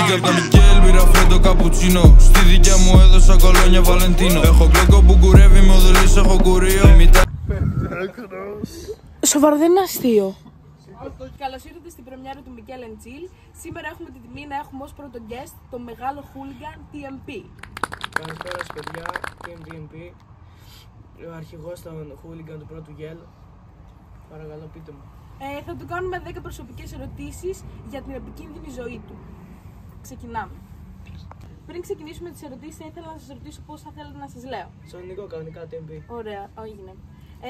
Βγήκα απ' τα Μικέλ, πήρα φρέντο καπουτσίνο. Στη δικιά μου έδωσα κολόνια Βαλεντίνο. Έχω κλέκο που κουρεύει, με οδολής έχω κουρίο. Σοβαρό, δεν είναι αστείο. Καλώς ήρθατε στην πρεμιέρα του Μικέλ & Chill. Σήμερα έχουμε την τιμή να έχουμε ως πρώτο guest τον μεγάλο hooligan TMP. Καλησπέρα σας παιδιά, Team TMP, ο αρχηγός των hooligan του πρώτου γέλ. Παρακαλώ πείτε μου. Θα του κάνουμε 10 προσωπικές ερωτήσεις για την επικίνδυνη ζωή του. Ξεκινάμε. Πριν ξεκινήσουμε τις ερωτήσεις, θα ήθελα να σας ρωτήσω πώς θα θέλετε να σας λέω. Σαν Νικό, κανονικά TMP. Ωραία, έγινε.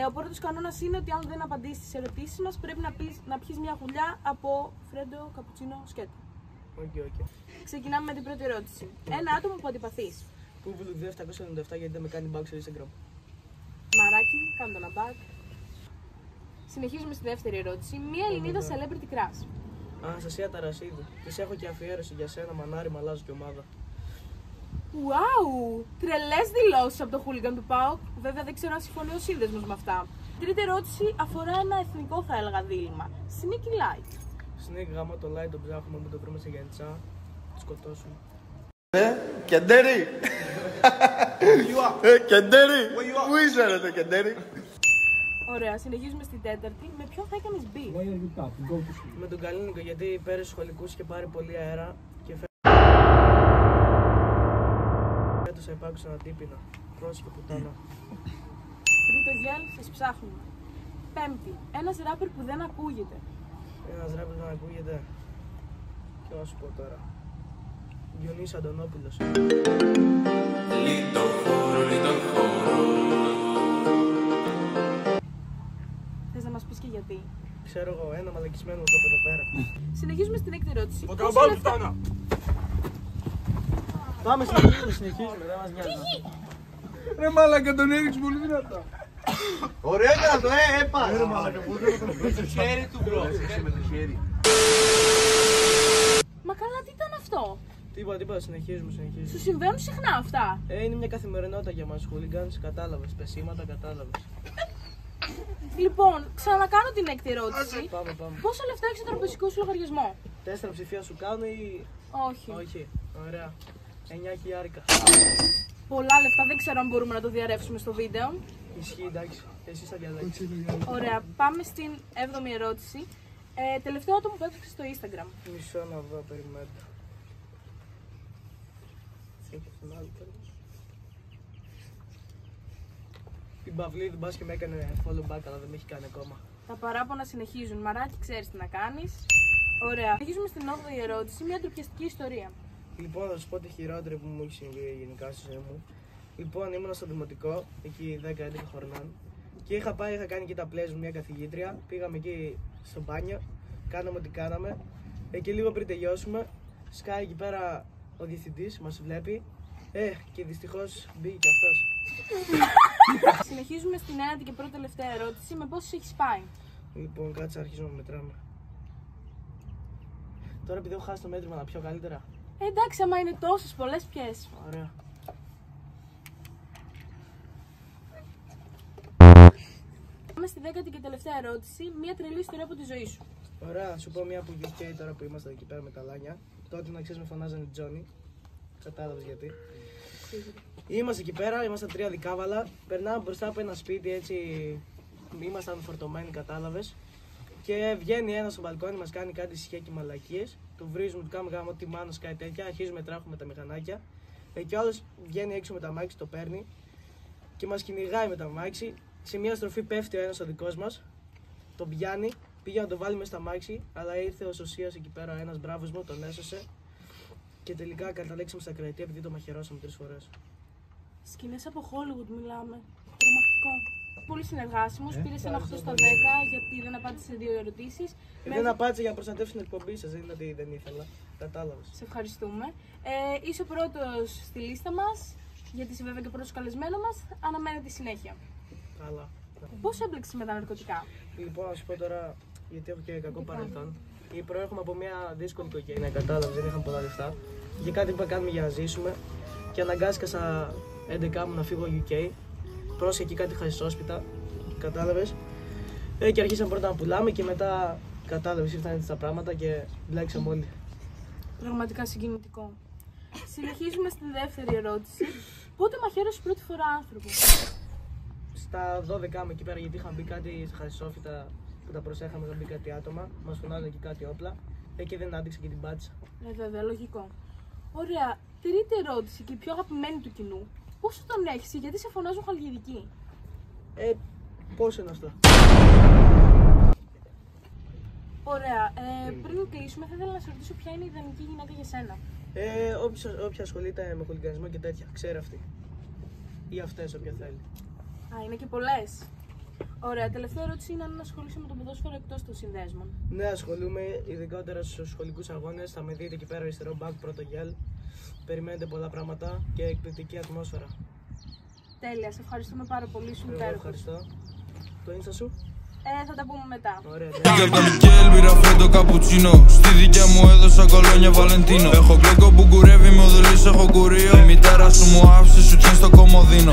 Ο πρώτος κανόνας είναι ότι αν δεν απαντήσεις στις ερωτήσεις μας, πρέπει να πιεις μια γουλιά από φρέντο καπουτσίνο σκέτο. Οκ. Ξεκινάμε με την πρώτη ερώτηση. Ένα άτομο που αντιπαθείς. Πούβουλου 2797 γιατί δεν με κάνει back στο Instagram. Μαράκι, κάνω το ένα back. Συνεχίζουμε στη δεύτερη ερώτηση. Μία Ελληνίδα celebrity crush. Αναστασία Ταρασίδου. Της έχω και αφιέρωση για σένα, μανάρι, μαλάζω και ομάδα. Ουάου! Τρελές δηλώσεις από το hooligan του ΠΑΟΚ. Βέβαια δεν ξέρω αν συμφωνεί ο σύνδεσμος με αυτά. Τρίτη ερώτηση αφορά ένα εθνικό, θα έλεγα, δίλημμα. Sneaky light. Sneak γάμο το light, τον ψάχνουμε, μην το βρούμε σε γεντσά. Το σκοτώσουμε. Κεντέρι! Κεντέρι! Πού είσαι ρε Κεντέρι? Ωραία, συνεχίζουμε στην τέταρτη. Με ποιον θα έκανες μπι? Με τον Καλίνικο γιατί πέρυσι σχολικούς είχε πάρει πολύ αέρα και φέτος θα υπάρξουν αντίπεινα. Πρόσεχε πουτάνα. Τρίτο γέλ, σας ψάχνουμε. Πέμπτη, ένας ράπερ που δεν ακούγεται. Ένας ράπερ δεν ακούγεται. Και να σου πω τώρα. Διονύσης Αντωνόπουλος. Θες να μας πεις και γιατί? Ξέρω εγώ, ένα μαλακισμένο το εδώ πέρα. Συνεχίζουμε στην έκτη ερώτηση. Πάμε, συνεχίζουμε, δεν μας νοιάζει. Ρε μάλακα, τον έριξε πολύ δυνατά. Ωραία έκανα το έπας. Ρε μαλάκα, πού δεν το χέρι του μπρο. Μα καλά, τι ήταν αυτό? Τίποτα, συνεχίζουμε. Σου συμβαίνουν συχνά αυτά? Είναι μια καθημερινότητα για μας hooligans, κατάλαβες, πεσήματα, κατάλαβες. Λοιπόν, ξανακάνω την έκτη ερώτηση. Πάμε. Πόσα λεφτά έχεις στο τραπεζικό σου λογαριασμό? 4 ψηφία σου κάνω ή... Όχι. Όχι, ωραία. 9 χιλιάρικα. Πολλά λεφτά, δεν ξέρω αν μπορούμε να το διαρρεύσουμε στο βίντεο. Ισχύει, εντάξει. Εσύ θα διαλέξεις. Ωραία, πάμε στην 7η ερώτηση. Τελευταίο άτομο που έπαιξε στο Instagram. Μισό να δω, περιμένετε. Έχει αυτόν άλλο πέρα. Την Παυλίδη μπας και με έκανε follow back, αλλά δεν με έχει κάνει ακόμα. Τα παράπονα συνεχίζουν. Μαράκι, ξέρεις τι να κάνεις. Ωραία. Συνεχίζουμε στην 8η ερώτηση. Μια ντροπιαστική ιστορία. Λοιπόν, θα σου πω τη χειρότερη που μου έχει συμβεί γενικά στη ζωή μου. Λοιπόν, ήμουν στο δημοτικό, εκεί 10-11 χρονών. Και είχα κάνει και τα πλαίσια μου μια καθηγήτρια. Πήγαμε εκεί στο μπάνιο, κάναμε ό,τι κάναμε. Και λίγο πριν τελειώσουμε, σκάει εκεί πέρα ο διευθυντής, μας βλέπει. Και δυστυχώς μπήκε και αυτός. Συνεχίζουμε στην 9η και πρώτη τελευταία ερώτηση. Με πόσους έχεις πάει? Λοιπόν, κάτσε αρχίζουμε να μετράμε. Τώρα επειδή έχω χάσει το μέτρημα να πιω καλύτερα. Εντάξει, άμα είναι τόσες πολλές πιες. Ωραία. Πάμε στη 10η και τελευταία ερώτηση. Μια τρελή ιστορία από τη ζωή σου. Ωραία, σου πω μια από UK τώρα που ήμασταν εκεί πέρα με τα λάνια. Τότε να ξέρεις με φωνάζανε Τζόνι. Κατάλαβες γιατί. Είμαστε εκεί πέρα, ήμασταν 3 δικάβαλα. Περνάμε μπροστά από ένα σπίτι έτσι. Ήμασταν φορτωμένοι, κατάλαβες. Και βγαίνει ένας στο μπαλκόνι, μας κάνει κάτι σιχέ και μαλακίες. Του βρίζουμε, του κάνουμε γάμο, ό,τι μάνος, κάτι τέτοια. Αρχίζουμε, τράχουμε τα μηχανάκια. Και ο άλλος βγαίνει έξω με τα μάξι, το παίρνει και μας κυνηγάει με τα μάξι. Σε μια στροφή πέφτει ο ένας ο δικός μας, τον πιάνει, πήγε να το βάλει μέσα στα μάξι, αλλά ήρθε ο Σωσίας εκεί πέρα, ένας μπράβος μου, τον έσωσε. Και τελικά καταλήξαμε στα κρατεία επειδή το μαχαιρώσαμε 3 φορές. Σκηνές από Hollywood μιλάμε. Τρομακτικό. Πολύ συνεργάσιμος, πήρε ένα 8 στα 10 γιατί δεν απάντησε σε 2 ερωτήσεις. Δεν απάντησε για να προστατεύσει την εκπομπή σας, δηλαδή δεν ήθελα. Κατάλαβες. Σε ευχαριστούμε. Είσαι ο πρώτος στη λίστα μας, γιατί είσαι βέβαια και ο πρώτος καλεσμένο μας. Αναμένεται τη συνέχεια. Καλά. Πώς έμπλεξες με τα ναρκωτικά? Λοιπόν, να σου πω τώρα, γιατί έχω και κακό παρελθόν. Προέρχομαι από μια δύσκολη οικογένεια, κατάλαβες, δεν είχαμε πολλά λεφτά. Για κάτι που κάνουμε για να ζήσουμε και αναγκάστηκα στα 11 μου να φύγω UK. Πρόσεχε εκεί κάτι χασισόσπιτα, κατάλαβες. Και αρχίσαμε πρώτα να πουλάμε και μετά κατάλαβες ήρθαν έτσι τα πράγματα και μπλέξαμε όλοι. Πραγματικά συγκινητικό. Συνεχίζουμε στη δεύτερη ερώτηση. Πότε μαχαίρωσες πρώτη φορά άνθρωπο? Στα 12 εκεί πέρα, γιατί είχαν μπει κάτι στα Χαρισόφυτα που τα προσέχαμε, είχαν μπει κάτι άτομα, μας φωνάζανε και κάτι όπλα και δεν άντεξε και την πάτησα. Βέβαια, λογικό. Ωραία. Τρίτη ερώτηση και η πιο αγαπημένη του κοινού. Πόσο τον έχεις και γιατί σε φωνάζουν Χαλκιδική? Πόσο είναι αυτό? Ωραία. Πριν κλείσουμε, θα ήθελα να σε ρωτήσω ποια είναι η ιδανική γυναίκα για σένα. Όποια ασχολείται με χουλιγανισμό και τέτοια, ξέρει αυτή. Ή αυτές, όποια θέλει. Α, είναι και πολλές. Ωραία. Τελευταία ερώτηση είναι αν ασχολείσαι με το ποδόσφαιρο εκτός των συνδέσμων. Ναι, ασχολούμαι ειδικότερα στους σχολικούς αγώνες. Θα με δείτε εκεί πέρα αριστερό μπακ, πρώτο γέλ. Περιμένετε πολλά πράγματα και εκπληκτική ατμόσφαιρα. Τέλεια. Σε ευχαριστούμε πάρα πολύ. Σου υπέροχος. Ευχαριστώ. Το Insta σου? Θα τα πούμε μετά. Ωραία. Πήγα απ' τα Μικέλ, πήρα φρέντο καπουτσίνο. Στη δικιά μου έδωσα κολόνια Βαλεντίνο. Έχω κλέκο που κουρεύει, με οδουλής έχω κουρίο. Η μητέρα σου μου άφησε σου τσιν στο κομμωδίνο.